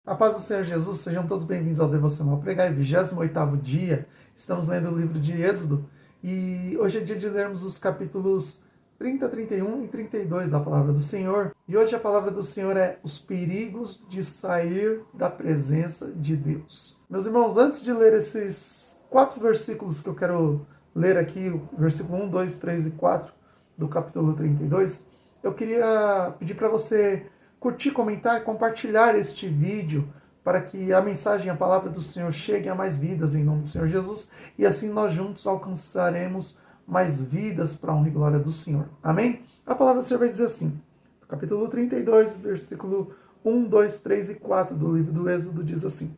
A paz do Senhor Jesus, sejam todos bem-vindos ao Devocional Pregar, 28º dia. Estamos lendo o livro de Êxodo e hoje é dia de lermos os capítulos 30, 31 e 32 da Palavra do Senhor. E hoje a Palavra do Senhor é os perigos de sair da presença de Deus. Meus irmãos, antes de ler esses 4 versículos que eu quero ler aqui, o versículo 1, 2, 3 e 4 do capítulo 32, eu queria pedir para você curtir, comentar e compartilhar este vídeo para que a mensagem, a palavra do Senhor chegue a mais vidas em nome do Senhor Jesus e assim nós juntos alcançaremos mais vidas para a honra e glória do Senhor. Amém? A palavra do Senhor vai dizer assim, capítulo 32, versículo 1, 2, 3 e 4 do livro do Êxodo diz assim: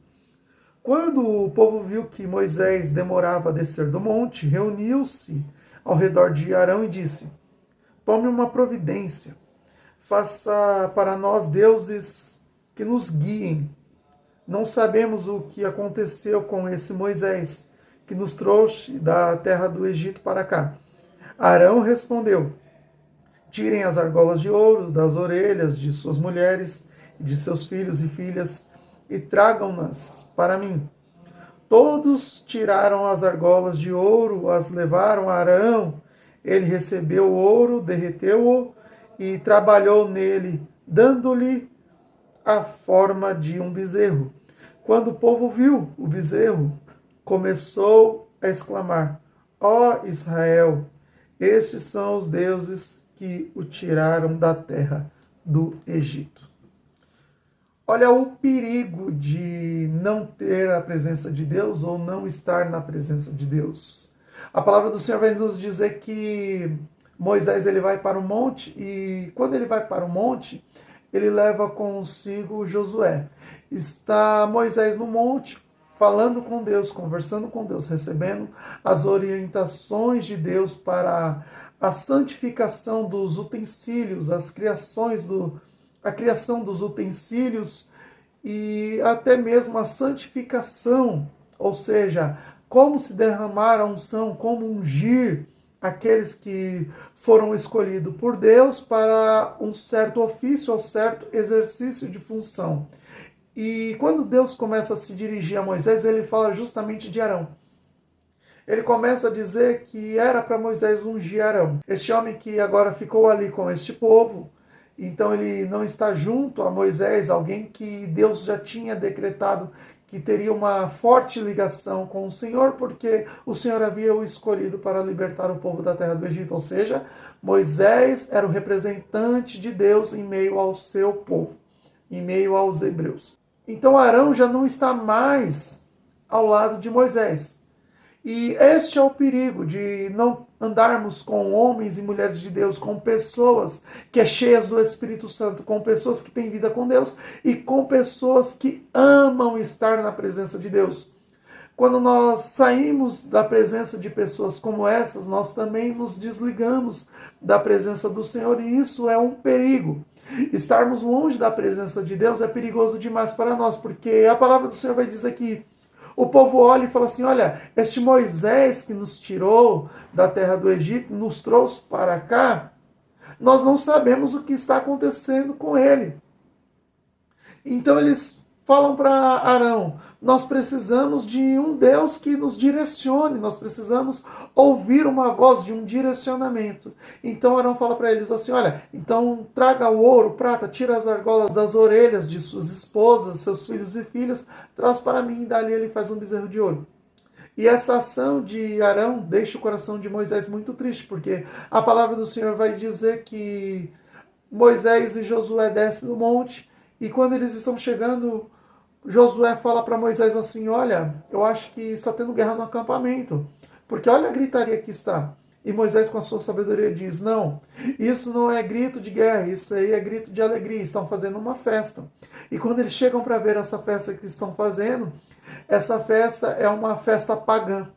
Quando o povo viu que Moisés demorava a descer do monte, reuniu-se ao redor de Arão e disse: Tome uma providência. Faça para nós deuses que nos guiem. Não sabemos o que aconteceu com esse Moisés, que nos trouxe da terra do Egito para cá. Arão respondeu: Tirem as argolas de ouro das orelhas de suas mulheres e de seus filhos e filhas e tragam-nas para mim. Todos tiraram as argolas de ouro, as levaram a Arão. Ele recebeu o ouro, derreteu-o e trabalhou nele, dando-lhe a forma de um bezerro. Quando o povo viu o bezerro, começou a exclamar: Ó Israel, estes são os deuses que o tiraram da terra do Egito. Olha o perigo de não ter a presença de Deus ou não estar na presença de Deus. A palavra do Senhor vai nos dizer que Moisés ele vai para o monte e quando ele vai para o monte, ele leva consigo Josué. Está Moisés no monte, falando com Deus, conversando com Deus, recebendo as orientações de Deus para a santificação dos utensílios, a criação dos utensílios e até mesmo a santificação, ou seja, como se derramar a unção, como ungir aqueles que foram escolhidos por Deus para um certo ofício ou certo exercício de função. E quando Deus começa a se dirigir a Moisés, ele fala justamente de Arão. Ele começa a dizer que era para Moisés ungir Arão. Este homem que agora ficou ali com este povo, então ele não está junto a Moisés, alguém que Deus já tinha decretado que teria uma forte ligação com o Senhor, porque o Senhor havia o escolhido para libertar o povo da terra do Egito. Ou seja, Moisés era o representante de Deus em meio ao seu povo, em meio aos hebreus. Então Arão já não está mais ao lado de Moisés. E este é o perigo de não andarmos com homens e mulheres de Deus, com pessoas que é cheias do Espírito Santo, com pessoas que têm vida com Deus e com pessoas que amam estar na presença de Deus. Quando nós saímos da presença de pessoas como essas, nós também nos desligamos da presença do Senhor e isso é um perigo. Estarmos longe da presença de Deus é perigoso demais para nós, porque a palavra do Senhor vai dizer que o povo olha e fala assim, olha, este Moisés que nos tirou da terra do Egito, nos trouxe para cá, nós não sabemos o que está acontecendo com ele. Então eles falam para Arão, nós precisamos de um Deus que nos direcione, nós precisamos ouvir uma voz de um direcionamento. Então Arão fala para eles assim, olha, então traga o ouro, prata, tira as argolas das orelhas de suas esposas, seus filhos e filhas, traz para mim e dali ele faz um bezerro de ouro. E essa ação de Arão deixa o coração de Moisés muito triste, porque a palavra do Senhor vai dizer que Moisés e Josué descem do monte, e quando eles estão chegando, Josué fala para Moisés assim, olha, eu acho que está tendo guerra no acampamento, porque olha a gritaria que está. E Moisés com a sua sabedoria diz, não, isso não é grito de guerra, isso aí é grito de alegria, estão fazendo uma festa. E quando eles chegam para ver essa festa que estão fazendo, essa festa é uma festa pagã.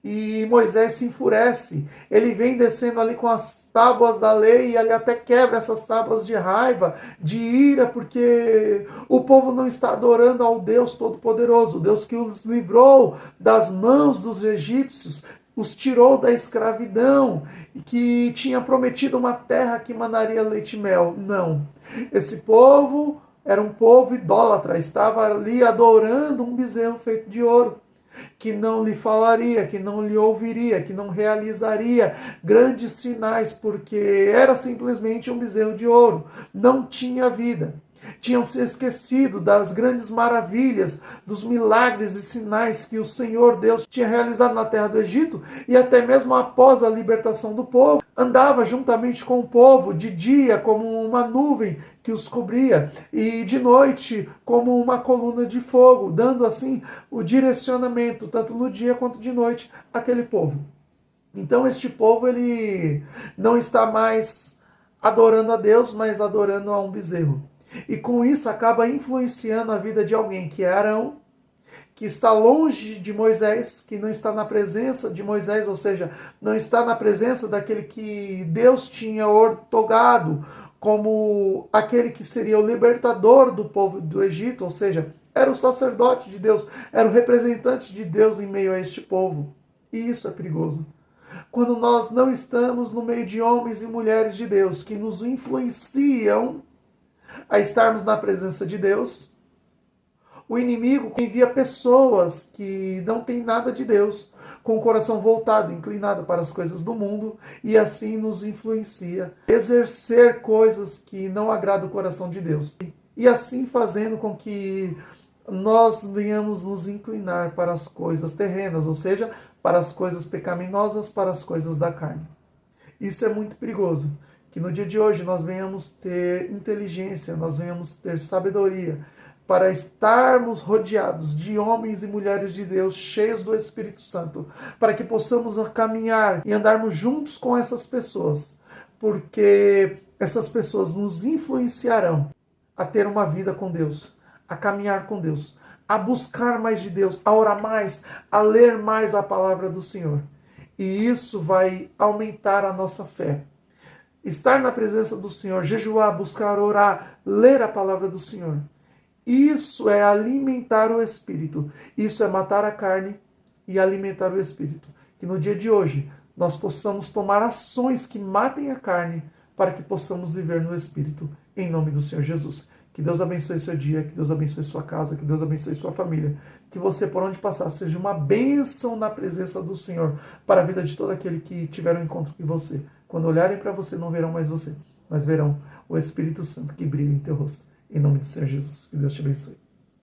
E Moisés se enfurece, ele vem descendo ali com as tábuas da lei e ele até quebra essas tábuas de raiva, de ira, porque o povo não está adorando ao Deus Todo-Poderoso, o Deus que os livrou das mãos dos egípcios, os tirou da escravidão, e que tinha prometido uma terra que manaria leite e mel. Não, esse povo era um povo idólatra, estava ali adorando um bezerro feito de ouro, que não lhe falaria, que não lhe ouviria, que não realizaria grandes sinais, porque era simplesmente um bezerro de ouro, não tinha vida. Tinham se esquecido das grandes maravilhas, dos milagres e sinais que o Senhor Deus tinha realizado na terra do Egito, e até mesmo após a libertação do povo, andava juntamente com o povo, de dia como uma nuvem que os cobria, e de noite como uma coluna de fogo, dando assim o direcionamento, tanto no dia quanto de noite, àquele povo. Então este povo ele não está mais adorando a Deus, mas adorando a um bezerro. E com isso acaba influenciando a vida de alguém que é Arão, que está longe de Moisés, que não está na presença de Moisés, ou seja, não está na presença daquele que Deus tinha ortogado como aquele que seria o libertador do povo do Egito, ou seja, era o sacerdote de Deus, era o representante de Deus em meio a este povo. E isso é perigoso. Quando nós não estamos no meio de homens e mulheres de Deus que nos influenciam a estarmos na presença de Deus, o inimigo envia pessoas que não têm nada de Deus, com o coração voltado, inclinado para as coisas do mundo, e assim nos influencia a exercer coisas que não agradam o coração de Deus. E assim fazendo com que nós venhamos nos inclinar para as coisas terrenas, ou seja, para as coisas pecaminosas, para as coisas da carne. Isso é muito perigoso, que no dia de hoje nós venhamos ter inteligência, nós venhamos ter sabedoria, para estarmos rodeados de homens e mulheres de Deus, cheios do Espírito Santo, para que possamos caminhar e andarmos juntos com essas pessoas, porque essas pessoas nos influenciarão a ter uma vida com Deus, a caminhar com Deus, a buscar mais de Deus, a orar mais, a ler mais a palavra do Senhor. E isso vai aumentar a nossa fé. Estar na presença do Senhor, jejuar, buscar, orar, ler a palavra do Senhor. Isso é alimentar o Espírito. Isso é matar a carne e alimentar o Espírito. Que no dia de hoje nós possamos tomar ações que matem a carne para que possamos viver no Espírito. Em nome do Senhor Jesus. Que Deus abençoe seu dia, que Deus abençoe sua casa, que Deus abençoe sua família. Que você, por onde passar, seja uma bênção na presença do Senhor para a vida de todo aquele que tiver um encontro com você. Quando olharem para você, não verão mais você, mas verão o Espírito Santo que brilha em teu rosto. Em nome do Senhor Jesus. Que Deus te abençoe.